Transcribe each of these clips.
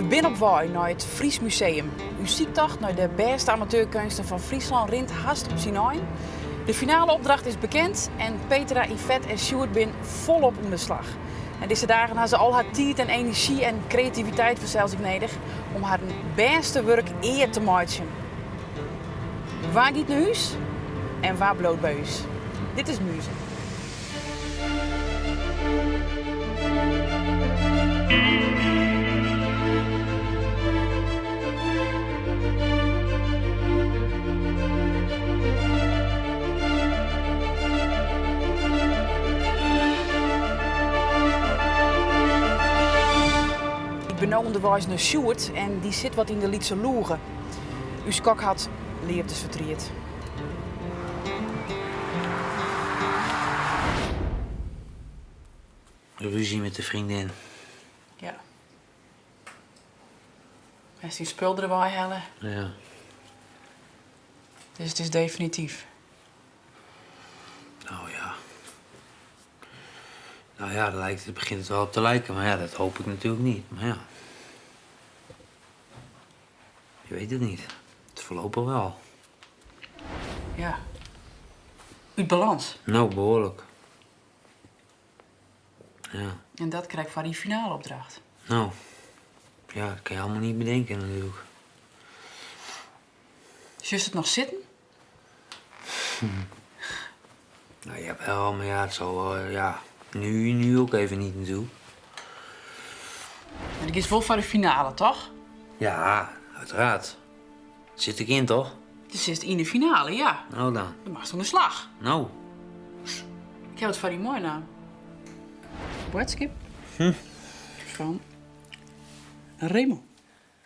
bent op wei naar het Fries Museum. U ziet toch naar de beste amateurkunsten van Friesland rint haast op zijn eind. De finale opdracht is bekend en Petra, Yvette en Sjoerd zijn volop om de slag. En deze dagen hebben ze al haar tijd en energie en creativiteit voor zich nodig om haar beste werk eer te maken. Waar gaat naar huis en waar bloot bij huis? Dit is Muze. Ik ben nu onderwijs naar Sjoerd en die zit wat in de Lietse loeren. Uw kok had leert vertrierd. Ruzie met de vriendin. Ja. Hij is die spul erbij halen. Ja. Dus het is definitief. Nou ja. Nou ja, het begint het wel op te lijken, maar ja, dat hoop ik natuurlijk niet. Maar ja. Je weet het niet. Het voorlopig wel. Ja. Uit balans. Nou, behoorlijk. Ja. En dat krijg ik van die finale opdracht. Nou. Ja, dat kan je allemaal niet bedenken natuurlijk. Just het nog zitten? Nou ja, wel, maar ja, het zal wel, ja. Nu ook even niet natuurlijk. En ik is wel voor de finale, toch? Ja, uiteraard. Zit ik in, toch? Dus is het in de finale, ja. Nou dan. Dan mag ze aan de slag. Nou. Ik heb het van die mooie naam. Boodschap. Van Remo.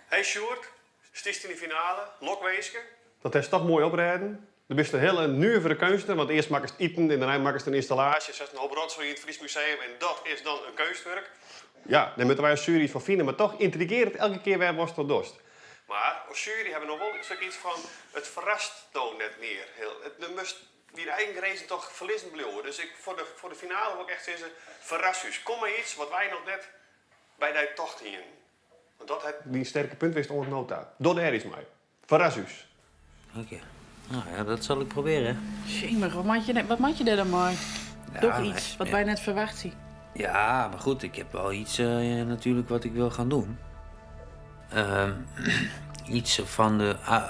Hey Sjoerd, stiest in de finale, Lokweeske. Dat is toch mooi oprijden. Er is een hele nuivere kunsten, want eerst maken ze het eten en daarna maken ze een installatie. Ze is een hoop rotzooi in het Fries Museum en dat is dan een kunstwerk. Ja, daar moeten wij als jury van vinden, maar toch intrigeert het elke keer weer worst tot dorst. Maar als jury hebben we nog wel iets van, het verrast nou net meer. Het moest wie de eigen race toch verliezen blijven. Dus voor de finale wil ik echt zeggen, verras u. Kom maar iets wat wij nog net bij die tocht hier. Want dat het die sterke punt wist onder nota. Door de is mij. Verras u. Oké. Nou ja, dat zal ik proberen. Jemig, wat maak je daar dan mooi? Ja, Toch iets wat ja. wij net verwacht zien. Ja, maar goed, ik heb wel iets natuurlijk wat ik wil gaan doen. Iets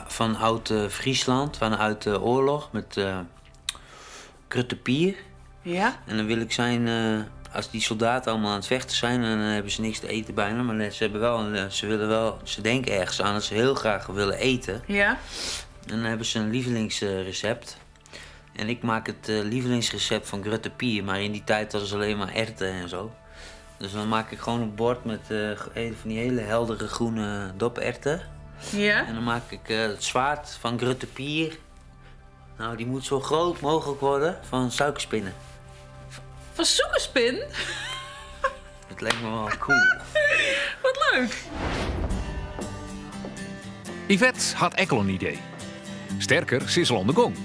van oud Friesland, vanuit de oorlog met Krutte Pier. Ja? En dan wil ik zijn, als die soldaten allemaal aan het vechten zijn, en dan hebben ze niks te eten bijna, maar ze denken ergens aan dat ze heel graag willen eten. Ja? En dan hebben ze een lievelingsrecept. En ik maak het lievelingsrecept van Krutte Pier, maar in die tijd was het alleen maar erwten en zo. Dus dan maak ik gewoon een bord met van die hele heldere groene doperwten. Ja? En dan maak ik het zwaard van Krutte Pier. Nou, die moet zo groot mogelijk worden van suikerspinnen. Van zoekerspin? Dat lijkt me wel cool. Wat leuk! Yvette had enkel een idee. Sterker, ze is al on de gong.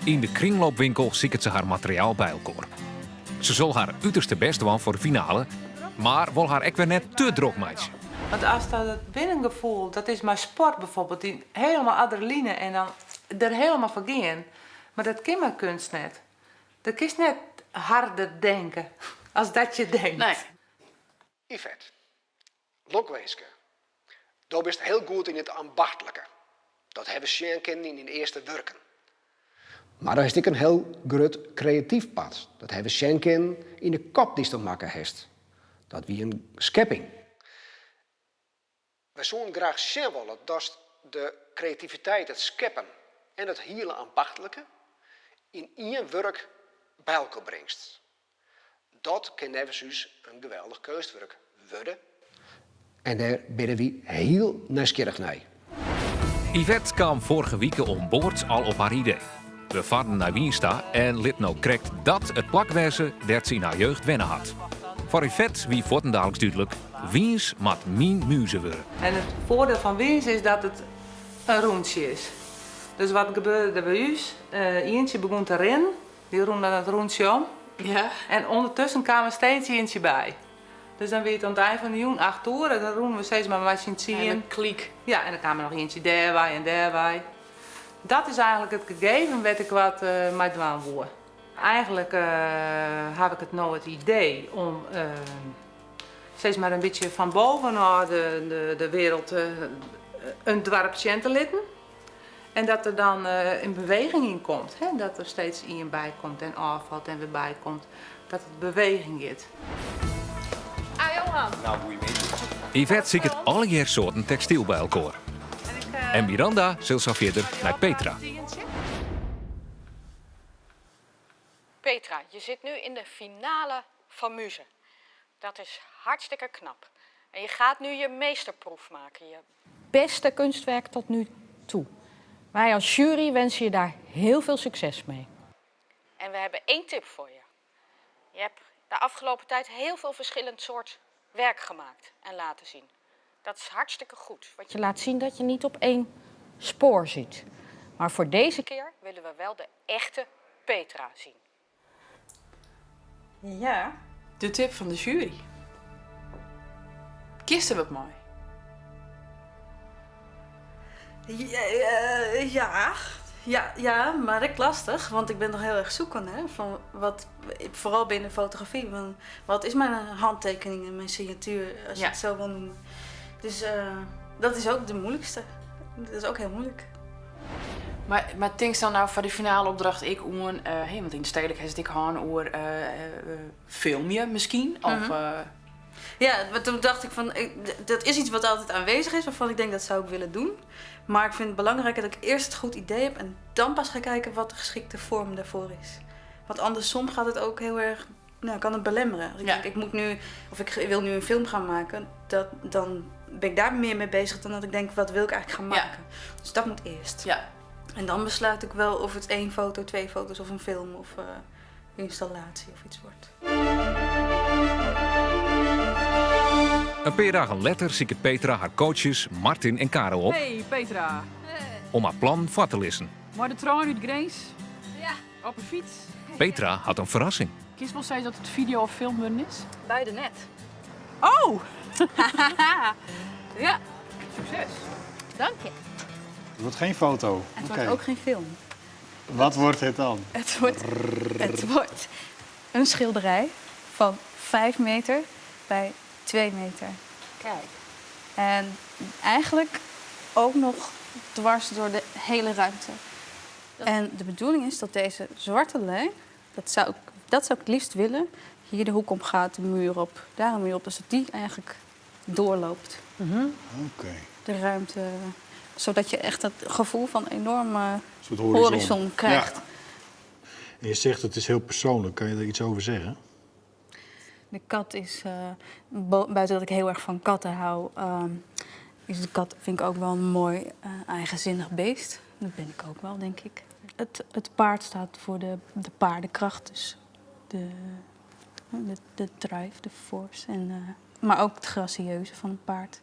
In de kringloopwinkel ziet ze haar materiaal bij elkaar. Ze zal haar uiterste best doen voor de finale, maar wil haar ook weer net te druk maken. Want als dat het binnengevoel, dat is maar sport bijvoorbeeld, die helemaal adrenaline en dan er helemaal van gaan. Maar dat kan maar kunst net. Dat is net harder denken als dat je denkt. Nee. Yvette, Lokweeske, du bent heel goed in het ambachtelijke. Dat hebben ze kennen in de eerste werken. Maar daar is ik een heel groot creatief pad. Dat hebben ze kennen in de kop die ze te maken heeft. Dat wie een schepping. We zouden graag zien willen dat de creativiteit, het scheppen en het hele ambachtelijke in één werk bij elkaar brengt. Dat kan dus een geweldig kunstwerk worden. En daar ben we heel nieuwsgierig naar. Yvette kwam vorige week om boord al op haar idee. We vaarden naar Wiensta en liet nou correct dat het plakwezen dat ze in haar jeugd wennen had. Voor Yvette wie voortendaallijks duidelijk, Wiens moet mijn muze worden. En het voordeel van Wiens is dat het een rondje is. Dus wat gebeurde er bij ons? Eentje begon te rennen, die roende het rondje om. Ja. En ondertussen kwam er steeds eentje bij. Dus dan weer het aan het eind van de joen 8 uur. En dan roemen we steeds maar met z'n En zien. een kliek. Ja, en dan kwam er nog eentje daarbij en daarbij. Dat is eigenlijk het gegeven wat ik wat met dwaan woord. Eigenlijk heb ik het nou het idee om steeds maar een beetje van boven naar de wereld een dorpje te litten. En dat er dan een beweging in komt. Hè? Dat er steeds iemand bij komt en afvalt en weer bij komt. Dat het beweging is. Ah, Johan. Yvette ziet het alle soorten textiel bij elkaar. En Miranda zult zo verder naar Petra. Petra, je zit nu in de finale van Muze. Dat is hartstikke knap. En je gaat nu je meesterproef maken. Je beste kunstwerk tot nu toe. Wij als jury wensen je daar heel veel succes mee. En we hebben 1 tip voor je. Je hebt de afgelopen tijd heel veel verschillend soort werk gemaakt en laten zien. Dat is hartstikke goed, want je laat zien dat je niet op 1 spoor zit. Maar voor deze keer willen we wel de echte Petra zien. Ja. De tip van de jury. Kisten wat mooi. Ja, maar ik lastig, want ik ben nog heel erg zoekende van wat, vooral binnen fotografie, van wat is mijn handtekening en mijn signatuur, als je het zo wil noemen. Dus dat is ook de moeilijkste. Dat is ook heel moeilijk. Maar denk dan nou voor de finale opdracht ik want in de stedelijk is ik gewoon oer film je misschien of Ja, toen dacht ik van, dat is iets wat altijd aanwezig is, waarvan ik denk dat zou ik willen doen. Maar ik vind het belangrijker dat ik eerst het goed idee heb en dan pas ga kijken wat de geschikte vorm daarvoor is. Want andersom gaat het ook heel erg, kan het belemmeren. Als ik denk, ik moet nu, of ik wil nu een film gaan maken, dan ben ik daar meer mee bezig dan dat ik denk, wat wil ik eigenlijk gaan maken. Ja. Dus dat moet eerst. Ja. En dan besluit ik wel of het 1 foto, 2 foto's of een film of installatie of iets wordt. Een paar dagen later ziet Petra haar coaches Martin en Caro op Hey Petra, om haar plan voor te lezen. maar de trein uit Greens? Ja. Op een fiets? Petra had een verrassing. Kies wel steeds dat het video of film worden is? Beide net. Oh! Ja, Succes! dank je. Het wordt geen foto. Het Oké. wordt ook geen film. Wat wordt het dan? Het wordt een schilderij van 5 meter bij 2 meter. Kijk. En eigenlijk ook nog dwars door de hele ruimte. En de bedoeling is dat deze zwarte lijn, dat zou ik het liefst willen, hier de hoek om gaat, de muur op, daar een muur op, dus dat die eigenlijk doorloopt. Oké. De ruimte, zodat je echt het gevoel van een enorme Soort horizon krijgt. Ja. En je zegt het is heel persoonlijk. Kan je er iets over zeggen? De kat is, buiten dat ik heel erg van katten hou, is de kat, vind ik ook wel een mooi eigenzinnig beest. Dat ben ik ook wel, denk ik. Het paard staat voor de paardenkracht, dus de drive, de force. Maar ook het gracieuze van een paard.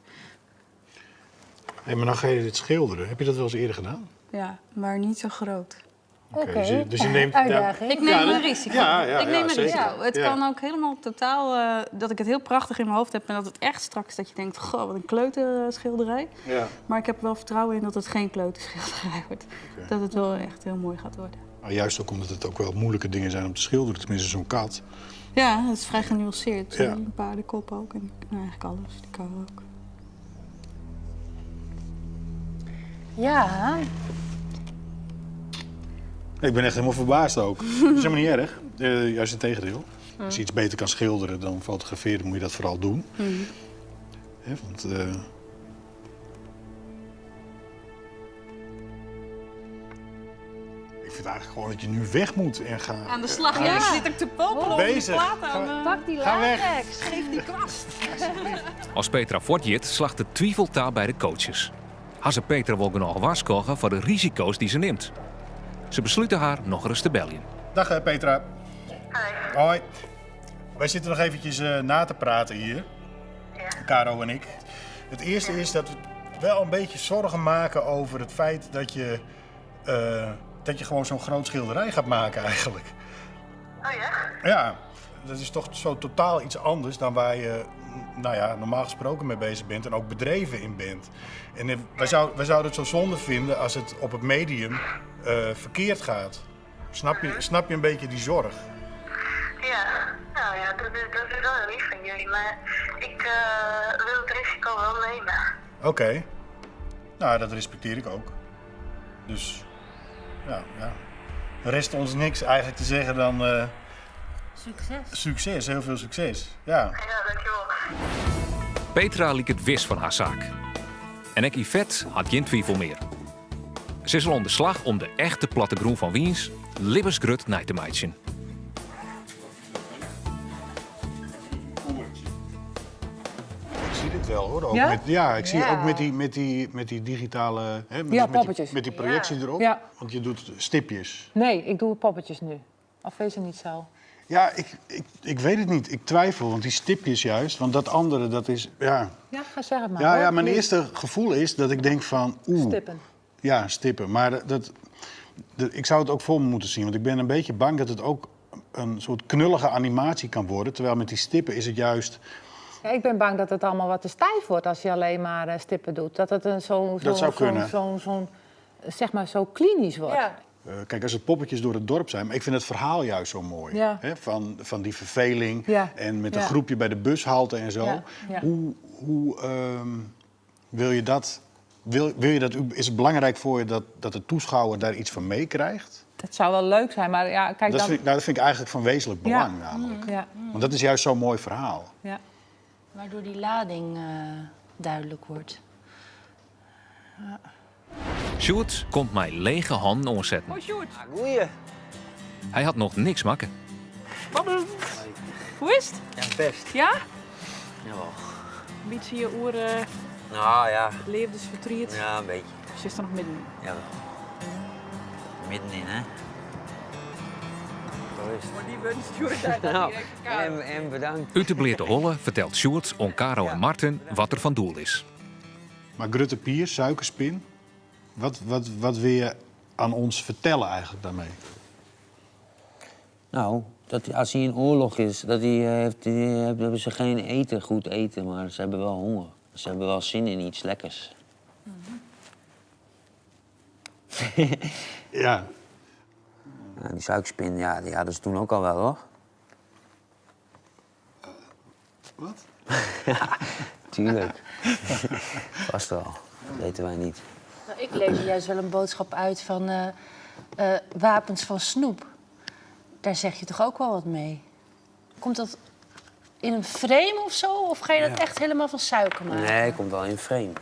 Hey, maar dan ga je dit schilderen. Heb je dat wel eens eerder gedaan? Ja, maar niet zo groot. Oké. Dus je neemt... Uitdaging. Ik neem een risico. Ja, ik neem een zeker. risico. Het Ja. kan ook helemaal totaal, dat ik het heel prachtig in mijn hoofd heb en dat het echt straks dat je denkt, goh, wat een kleuterschilderij. Ja. Maar ik heb wel vertrouwen in dat het geen kleuterschilderij wordt. Oké. Dat het wel echt heel mooi gaat worden. Nou, juist ook omdat het ook wel moeilijke dingen zijn om te schilderen. Tenminste, zo'n kat. Ja, het is vrij genuanceerd. Ja. Een paardenkop ook en eigenlijk alles. Die kan ook. Ja, Ik ben echt helemaal verbaasd ook. Dat is helemaal niet erg. Juist het tegendeel. Als je iets beter kan schilderen dan fotograferen, moet je dat vooral doen. Hè, want... Ik vind eigenlijk gewoon dat je nu weg moet en gaan. Aan de slag. Ja. Ja, ik zit ook te popelen om die Bezig. plaat aan. pak die Ga weg. latex. Geef die kwast. Als Petra voortjit, slacht de twijfeltaal bij de coaches. Had ze Petra wel genoeg waarschuwen voor de risico's die ze neemt. Ze besluiten haar nog eens te bellen. Dag Petra. Hoi. Wij zitten nog eventjes na te praten hier. Caro en ik. Het eerste is dat we wel een beetje zorgen maken over het feit dat je gewoon zo'n groot schilderij gaat maken eigenlijk. Oh ja? Ja. dat is toch zo totaal iets anders dan waar je normaal gesproken mee bezig bent en ook bedreven in bent. En wij zouden het zo zonde vinden als het op het medium verkeerd gaat. Snap je een beetje die zorg? Ja, nou ja, dat is wel lief van jullie, maar ik wil het risico wel nemen. Oké. Nou, dat respecteer ik ook. Dus, ja. Er rest ons niks eigenlijk te zeggen dan... Succes, heel veel succes. Ja. Ja, dankjewel. Petra liet het wist van haar zaak. En ook Yvette had geen twijfel meer. Ze is al aan de slag om de echte plattegroen van Wiens libbesgrut na te meiden. Ik zie dit wel hoor. Ook Ja? ik zie ook met die digitale... Hè, poppetjes. met die projectie erop. Ja. Want je doet stipjes. Nee, ik doe poppetjes nu. Of wees het niet zo? Ja, ik weet het niet. Ik twijfel, want die stipjes juist. Want dat andere, dat is... Ja, Ja, zeg het maar. ja mijn eerste gevoel is dat ik denk van... Stippen. Ja, stippen. Maar ik zou het ook voor me moeten zien. Want ik ben een beetje bang dat het ook een soort knullige animatie kan worden. Terwijl met die stippen is het juist... Ja, ik ben bang dat het allemaal wat te stijf wordt als je alleen maar stippen doet. Dat het zeg maar zo klinisch wordt. Ja. Kijk, als het poppetjes door het dorp zijn... Maar ik vind het verhaal juist zo mooi. Ja. Hè? Van die verveling en met een groepje bij de bushalte en zo. Ja. Ja. Hoe wil je dat... Is het belangrijk voor je dat de toeschouwer daar iets van meekrijgt? Het zou wel leuk zijn, maar ja, kijk Dat dan... vind ik eigenlijk van wezenlijk belang namelijk. Ja. Want dat is juist zo'n mooi verhaal. Ja. Waardoor die lading duidelijk wordt. Sjoerd komt mij lege handen omzetten. Hoi Sjoerd. Goeie. Hij had nog niks maken. Hoe is het? Ja, best. Ja? Jawel. Een beetje je oor Nou ja. levensverdriet. Ja, een beetje. Of zit er nog middenin? Jawel. Middenin, hè? Zo is het. Maar die wens Sjoerd uit dat Nou, direct en bedankt. Uit de Bleerte Holle vertelt Sjoerd aan Caro en Marten wat er van doel is. Maar Grutte Pier, suikerspin... Wat wil je aan ons vertellen eigenlijk daarmee? Nou, dat als hij in oorlog is, hebben ze geen goed eten, maar ze hebben wel honger. Ze hebben wel zin in iets lekkers. Ja. Ja, die suikerspin, ja, die hadden ze toen ook al wel, hoor. Wat? Ja, tuurlijk. Vast wel. Dat weten wij niet. Nou, ik lees er juist wel een boodschap uit van wapens van snoep. Daar zeg je toch ook wel wat mee? Komt dat in een frame of zo? Of ga je dat echt helemaal van suiker maken? Nee, het komt wel in frame.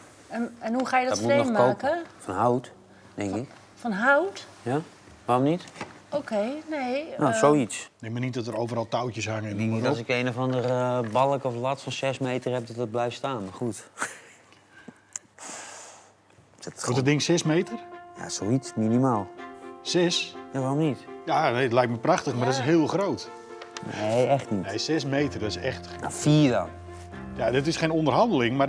En hoe ga je dat moet frame nog maken? koken. Van hout, denk ik. Van hout? Ja? Waarom niet? Oké, nee. Nou, zoiets. Neem maar niet dat er overal touwtjes hangen. Ik denk niet als ik een of andere balk of lat van 6 meter heb, dat het blijft staan. Maar goed. Wordt het ding 6 meter? Ja, zoiets, minimaal. 6? Ja, waarom niet? Ja, nee, het lijkt me prachtig, maar dat is heel groot. Nee, echt niet. Nee, 6 meter, dat is echt... Nou, 4 dan. Ja, dit is geen onderhandeling, maar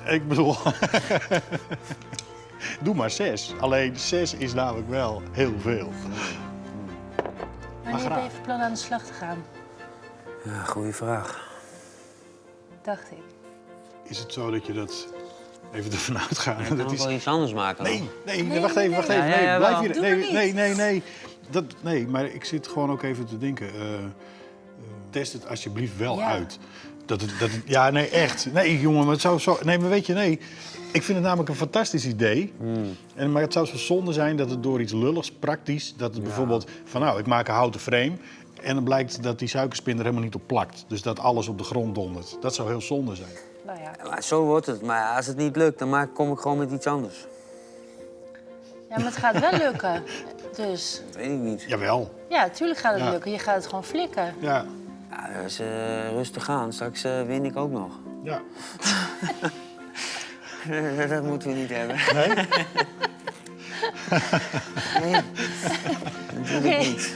ik bedoel... Doe maar 6. Alleen 6 is namelijk wel heel veel. Wanneer ben je van plan aan de slag te gaan? Ja, goede vraag. Dacht ik. Is het zo dat je dat even ervan uitgaat? Je kan dat ook is... wel iets anders maken. Nee, wacht even. Ja, Nee, blijf wel. hier. Nee, maar ik zit gewoon ook even te denken. Test het alsjeblieft wel uit. Ja, nee, echt. Nee, jongen, maar het zou zo... Nee, maar weet je, nee. Ik vind het namelijk een fantastisch idee. Maar het zou zo zonde zijn dat het door iets lulligs, praktisch... dat het bijvoorbeeld van, nou, ik maak een houten frame... en dan blijkt dat die suikerspin er helemaal niet op plakt. Dus dat alles op de grond dondert. Dat zou heel zonde zijn. Nou ja. Maar zo wordt het. Maar als het niet lukt, dan kom ik gewoon met iets anders. Ja, maar het gaat wel lukken. Dus... Weet ik niet. Jawel. Ja, natuurlijk gaat het lukken. Je gaat het gewoon flikken. Ja. Ja, dus rustig aan. Straks win ik ook nog. Ja. Dat moeten we niet hebben. Nee? Nee. Natuurlijk niet.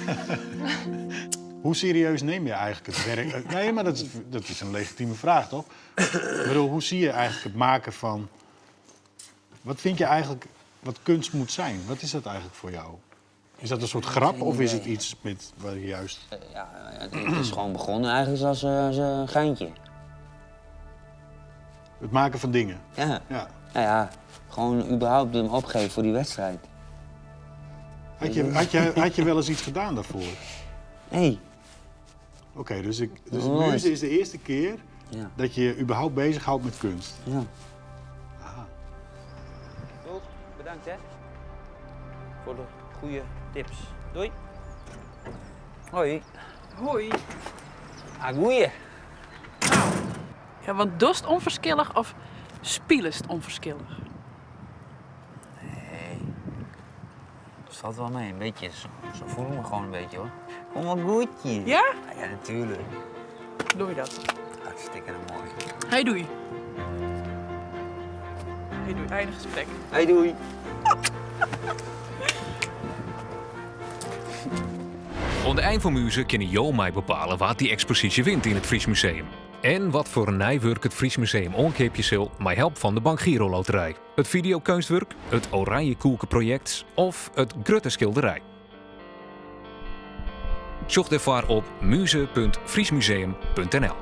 Hoe serieus neem je eigenlijk het werk? Nee, maar dat is een legitieme vraag, toch? Ik bedoel, hoe zie je eigenlijk het maken van... Wat vind je eigenlijk wat kunst moet zijn? Wat is dat eigenlijk voor jou? Is dat een soort grap of is het iets met waar je juist... Het is gewoon begonnen eigenlijk als een geintje. Het maken van dingen? Ja. Ja. Nou ja, gewoon überhaupt hem opgeven voor die wedstrijd. Had je wel eens iets gedaan daarvoor? Nee. Oké, dus muze is de eerste keer dat je je überhaupt bezighoudt met kunst? Ja. Goed, bedankt hè. Voor de goede tips. Doei. Hoi. Hoi. Agoeie. Ja, want dorst onverschillig of spielest onverschillig? Nee. Dat valt wel mee, een beetje. Zo voel ik me gewoon een beetje hoor. Kom maar goedje. Ja? Ja, natuurlijk. Doe je dat? Hartstikke mooi. Hey, doei. Hey, doei. Einde gesprek. Hey, doei. Aan de eind van muziek kunnen Jo mij bepalen wat die expositie wint in het Fries Museum. En wat voor een nijwerk het Fries Museum onkeepje zal met hulp van de Bank Giro Loterij. Het videokunstwerk, het Oranje Koelkenproject of het Grutte schilderij. Zoek ervoor op muze.friesmuseum.nl.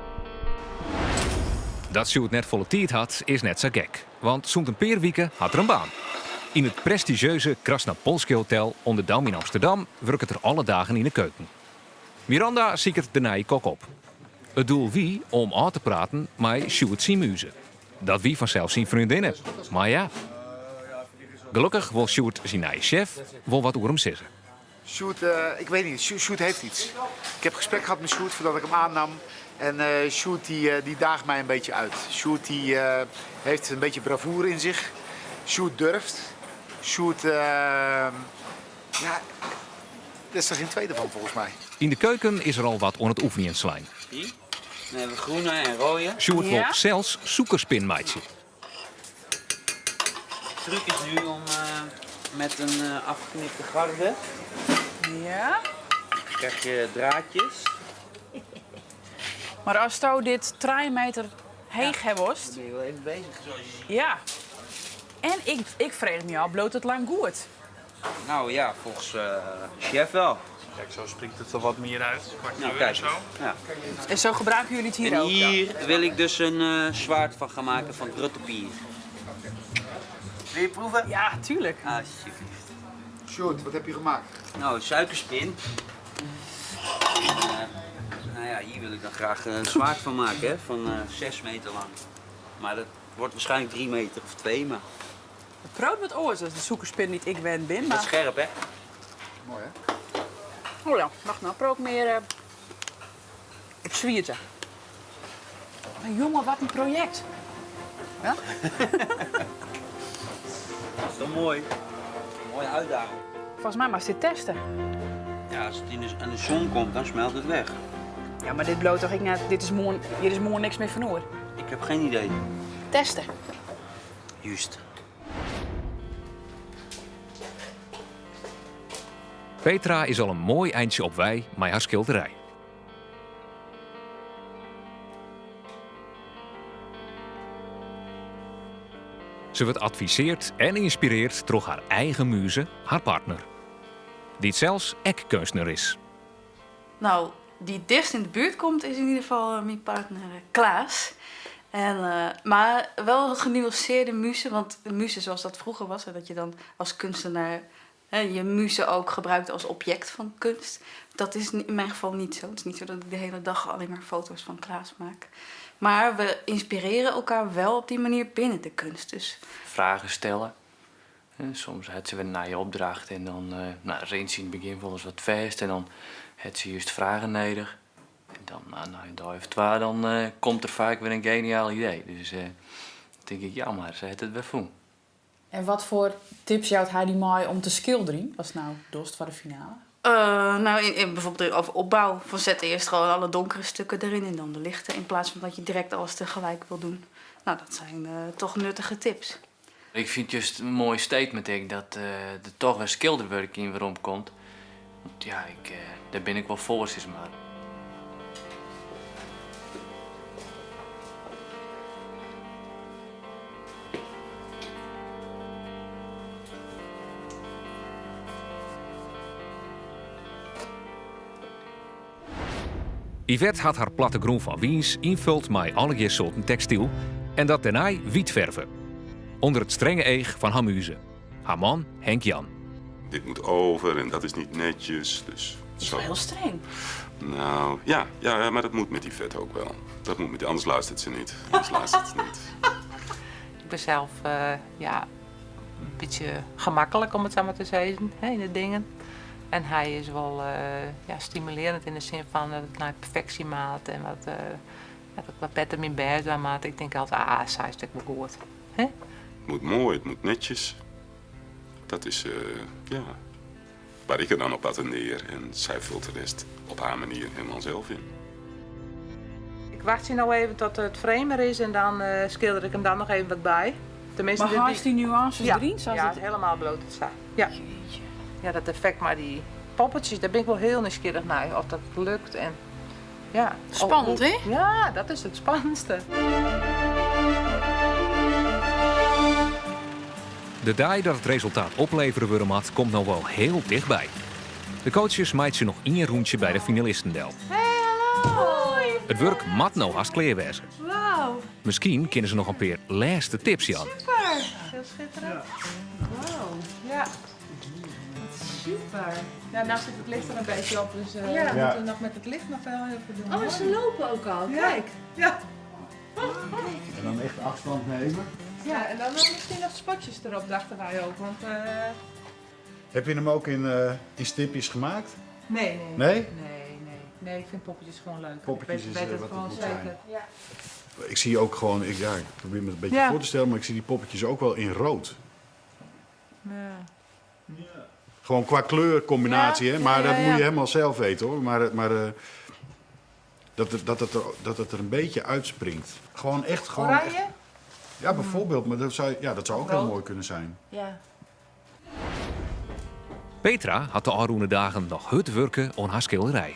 Dat Sjoerd net volle tijd had, is net zo gek. Want zo'n een paar weken had er een baan. In het prestigieuze Krasnapolski Hotel onder Dam in Amsterdam werkt het er alle dagen in de keuken. Miranda ziekert de nieuwe kok op. Het doel wie om aan te praten met Sjoerd zijn muze. Dat wie vanzelf zijn vriendinnen. Maar ja. Gelukkig wil Sjoerd zijn nieuwe chef wel wat over hem zeggen. Sjoerd, ik weet niet, Sjoerd heeft iets. Ik heb gesprek gehad met Sjoerd voordat ik hem aannam. En Sjoerd die daagt mij een beetje uit. Sjoerd die heeft een beetje bravoure in zich. Sjoerd durft. Sjoerd, ja, daar is er geen tweede van volgens mij. In de keuken is er al wat aan het oefenen slaan. Zie? Dan hebben we groene en rode. Sjoerd wil zelfs zoekerspinmaatje. De truc is nu om met een afgeknipte garde. Ja? Krijg je draadjes. Maar als jou dit 3 meter heeg hebt, Dan ben je wel even bezig. ja. En ik vreeg me al, bloot het lang goed? Nou ja, volgens chef wel. Kijk, zo springt het er wat meer uit. Nou, kijk. Zo. Ja. En zo gebruiken jullie het hier En ook? hier wil ik dus een zwaard van gaan maken van gruttepier. Wil je proeven? Ja, tuurlijk. Alsjeblieft. Sjoerd, wat heb je gemaakt? Nou, suikerspin. Nou ja, hier wil ik dan graag een zwaard van maken, hè, van 6 meter lang. Maar dat wordt waarschijnlijk 3 meter of 2, maar... Het brood met oors, dat is de zoekerspin niet ik ben bin. Dat Maar... is scherp, hè? Mooi, hè? Oh ja, wacht nou, probeer ook meer op zwierten. Maar jongen, wat een project. Ja? Dat is toch mooi? Mooie uitdaging. Volgens mij mag je dit testen. Ja, als het aan de zon komt, dan smelt het weg. Ja, maar dit bloot toch ik net, hier is morgen niks meer van oor. Ik heb geen idee. Testen. Juist. Petra is al een mooi eindje op wij met haar schilderij. Ze wordt adviseerd en inspireert door haar eigen muze, haar partner. Die zelfs kunstenaar is. Nou, die dichtst in de buurt komt is in ieder geval mijn partner Klaas. En, maar wel een genuanceerde muze, want de muze zoals dat vroeger was, dat je dan als kunstenaar je muze ook gebruikt als object van kunst. Dat is in mijn geval niet zo. Het is niet zo dat ik de hele dag alleen maar foto's van Klaas maak. Maar we inspireren elkaar wel op die manier binnen de kunst. Dus. Vragen stellen. Soms had ze weer naar je opdracht en dan eens in het begin volgens wat vast en dan had ze juist vragen nodig. En dan na een dag of 2 dan komt er vaak weer een geniaal idee. Dus dan denk ik, ja maar ze heeft het weer voor. En wat voor tips jouwt hij die mooi om te schilderen? Was nou dorst voor de finale? Nou, bijvoorbeeld over opbouw. Van zet eerst gewoon alle donkere stukken erin en dan de lichte. In plaats van dat je direct alles tegelijk wil doen. Nou, dat zijn toch nuttige tips. Ik vind juist een mooi statement dat er toch een schilderwerk in waarom komt. Want ja, daar ben ik wel voor, is maar. Yvette had haar platte groen van Wiens invult met allerlei soorten textiel en dat daarna wit verven. Onder het strenge oog van haar muze. Haar man Henk Jan. Dit moet over en dat is niet netjes, dus... Dat is wel heel streng. Nou, ja, maar dat moet met Yvette ook wel. Dat moet met die, anders luistert ze niet. Ik ben zelf een beetje gemakkelijk, om het zo maar te zeggen, in de dingen. En hij is wel stimulerend in de zin van dat het naar perfectie maakt en wat beter mijn bed maakt. Ik denk altijd, zij is het wel goed. Het moet mooi, het moet netjes. Dat is, waar ik er dan op attendeer. En zij vult de rest op haar manier helemaal zelf in. Ik wacht nou even tot het framer is en dan schilder ik hem dan nog even wat bij. Tenminste, Maar haast die nuances erin? Ja, het helemaal bloot het staat. Ja. Ja, dat effect, maar die poppetjes, daar ben ik wel heel nieuwsgierig naar of dat lukt. En, ja. Spannend, hè? Ja, dat is het spannendste. De dag dat het resultaat opleveren worden moet, komt nog wel heel dichtbij. De coaches maakt ze nog 1 rondje bij de finalistendel. Hey, hallo! Het werk mat nou haast kleerwezen. Wauw. Misschien kunnen ze nog een paar laatste tips, Jan. Super. Heel schitterend. Wauw. Ja. Super. Ja, nou zit het licht er een beetje op, dus we moeten nog met het licht nog wel heel veel doen. Oh, ze lopen ook al. Ja. Kijk. Ja. En dan echt afstand nemen. Ja, en dan misschien nog spotjes erop, dachten wij ook. Want, Heb je hem ook in stipjes gemaakt? Nee? Nee, ik vind poppetjes gewoon leuk. Poppetjes ik is weet het wat gewoon het moet zeker. zijn. Ja. Ik zie ook gewoon, ik probeer me het een beetje voor te stellen, maar ik zie die poppetjes ook wel in rood. Ja. Gewoon qua kleurcombinatie, hè? Maar dat moet je helemaal zelf weten hoor. Maar dat het er een beetje uitspringt. Gewoon echt gewoon. Oranje? Echt, ja, bijvoorbeeld, maar dat zou ook heel mooi kunnen zijn. Ja. Petra had de aanroende dagen nog hard werken aan haar schilderij.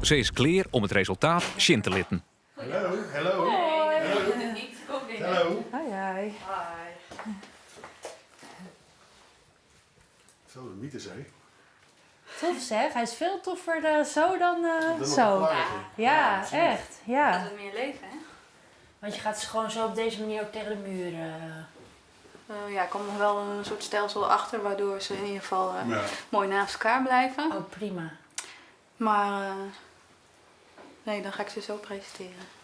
Ze is klaar om het resultaat in te litten. Hallo. Hallo. Hi. Zo, de mythes, hè? Tof zeg, hij is veel toffer zo dan zo. Ja, echt. Ja. Dat is meer leven, hè? Want je gaat ze gewoon zo op deze manier ook tegen de muur. Er komt nog wel een soort stelsel achter, waardoor ze in ieder geval mooi naast elkaar blijven. Oh, prima. Maar nee, dan ga ik ze zo presenteren.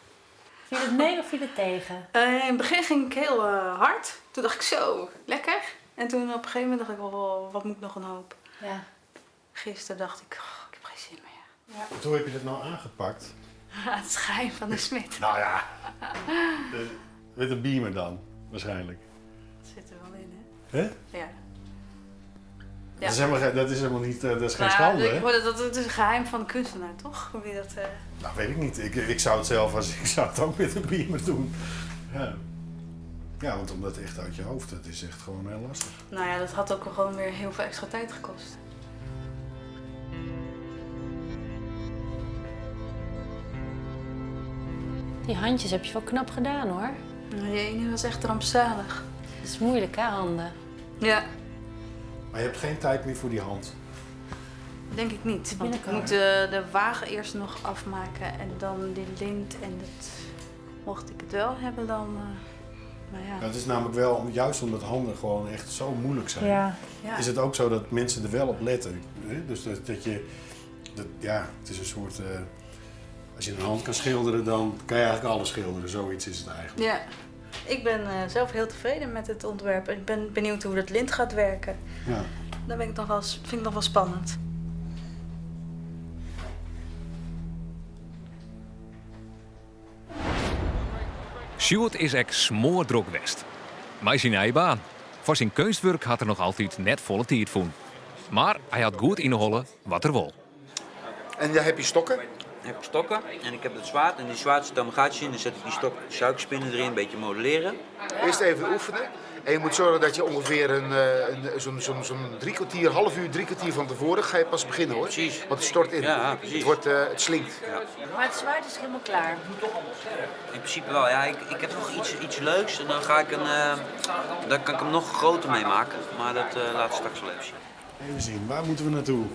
Viel het mee of viel het tegen? In het begin ging ik heel hard. Toen dacht ik zo, lekker. En toen op een gegeven moment dacht ik, wat moet ik nog een hoop. Ja. Gisteren dacht ik, ik heb geen zin meer. Ja. Hoe heb je dit nou aangepakt? Het schijn van de smid. Nou ja, met een beamer dan, waarschijnlijk. Dat zit er wel in, hè? Hè? Ja. Dat is helemaal niet, dat is geen schande, hè? Dat is een geheim van de kunstenaar, toch? Hoe je dat, Nou, weet ik niet. Ik zou het zelf, ik zou het ook met een beamer doen. Ja, want omdat het echt uit je hoofd, dat is echt gewoon heel lastig. Nou ja, dat had ook gewoon weer heel veel extra tijd gekost. Die handjes heb je wel knap gedaan hoor. Die ene was echt rampzalig. Het is moeilijk hè, handen. Ja. Maar je hebt geen tijd meer voor die hand? Denk ik niet. Want ik moet de wagen eerst nog afmaken en dan die lint en dat. Mocht ik het wel hebben dan. Maar ja. Het is namelijk wel, juist omdat handen gewoon echt zo moeilijk zijn, Ja. is het ook zo dat mensen er wel op letten. Hè? Dus dat je, het is een soort, als je een hand kan schilderen, dan kan je eigenlijk alles schilderen. Zoiets is het eigenlijk. Ja. Ik ben zelf heel tevreden met het ontwerp. Ik ben benieuwd hoe dat lint gaat werken. Ja. Dat vind ik nog wel spannend. Sjoerd is echt smoordrok west. Maar zijn eigen baan. Voor zijn kunstwerk had er nog altijd net volle tijd voor. Maar hij had goed inhollen wat er wil. En daar heb je stokken? Ik heb stokken en ik heb het zwaard. En die zwaard zit dan een gaatje in. Dan zet ik die stok suikerspinnen erin, een beetje modelleren. Eerst even oefenen. En je moet zorgen dat je ongeveer zo'n 3 kwartier, half uur, 3 kwartier van tevoren ga je pas beginnen hoor. Precies. Want het stort in. Ja, precies. Het slinkt. Ja. Maar het zwaard is helemaal klaar. In principe wel, ja. Ik heb nog iets leuks en dan dan kan ik hem nog groter mee maken. Maar dat laat ik straks wel even zien. Even zien, waar moeten we naartoe?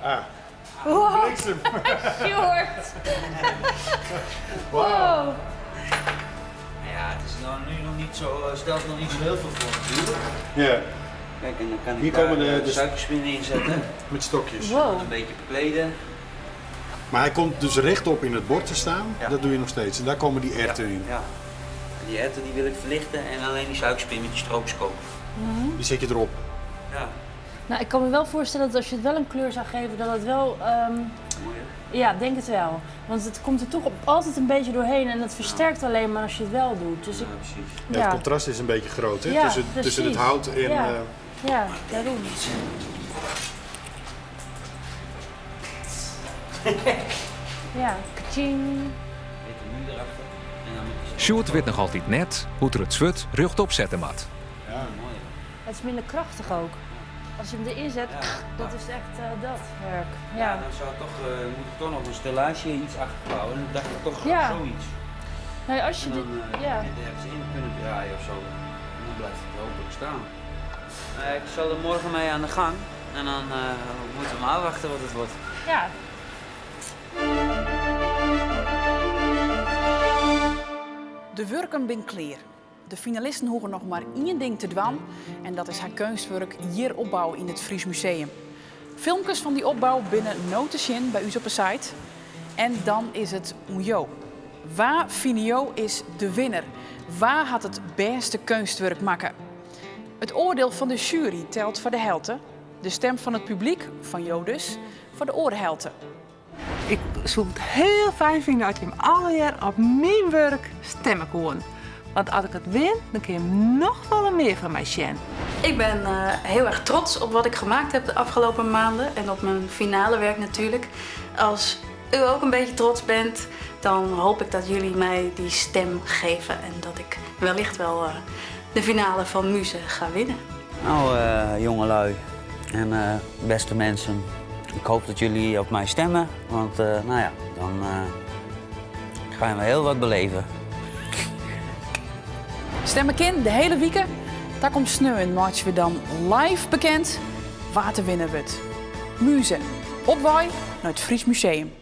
Ah, Wow. bliksem. Sjoerd. Wow. Ja, het is nu nog niet zo, stelt nog niet zo heel veel voor natuurlijk. Ja. Kijk, en dan kan Hier ik komen daar de suikerspinnen in zetten. Met stokjes. Wow. Een beetje bekleden. Maar hij komt dus rechtop in het bord te staan. Ja. Dat doe je nog steeds. En daar komen die erwten in. Ja. En die erwten die wil ik verlichten en alleen die suikerspin met die stroopscoop. Die zet je erop. Ja. Nou, ik kan me wel voorstellen dat als je het wel een kleur zou geven, dat het wel... Mooi hè? Ja, denk het wel. Want het komt er toch altijd een beetje doorheen en het versterkt alleen maar als je het wel doet. Dus ik, precies. Ja, het contrast is een beetje groot hè? Ja, tussen het precies. hout en... Ja. Ja, daarom. Ja, kaching. Sjoerd weet nog altijd net hoe er het zwut rechtop zetten moet. Ja, mooi. Het is minder krachtig ook. Als je hem erin zet, dat is echt dat werk. Ja. Dan zou ik moet ik toch nog een stellage iets achterbouwen. En dan dacht ik toch Ja. zoiets. Nee, als je En dit... dan Ja. net ergens in kunnen draaien of zo. En dan blijft het hopelijk staan. Ik zal er morgen mee aan de gang. En dan moeten we maar afwachten wat het wordt. Ja. De werken ben klaar. De finalisten hoeven nog maar één ding te doen. En dat is haar kunstwerk hier opbouwen in het Fries Museum. Filmpjes van die opbouw binnen no te zien bij u op de site. En dan is het Oejo. Waar Finio is de winnaar? Waar had het beste kunstwerk maken? Het oordeel van de jury telt voor de helte. De stem van het publiek, van jou dus, voor de oorhelte. Ik zou het heel fijn vinden als je hem alle jaar op mijn werk stemmen kon. Want als ik het win, dan kun je nog wel meer van mij zien. Ik ben heel erg trots op wat ik gemaakt heb de afgelopen maanden en op mijn finale werk natuurlijk. Als u ook een beetje trots bent, dan hoop ik dat jullie mij die stem geven en dat ik wellicht wel de finale van Muze ga winnen. Nou, jongelui en beste mensen, ik hoop dat jullie op mij stemmen, want nou ja, dan gaan we heel wat beleven. Stemmen kind de hele week. Daar komt sneeuw maken we dan live bekend waar te winnen wordt. Muze, opwaai naar het Fries Museum.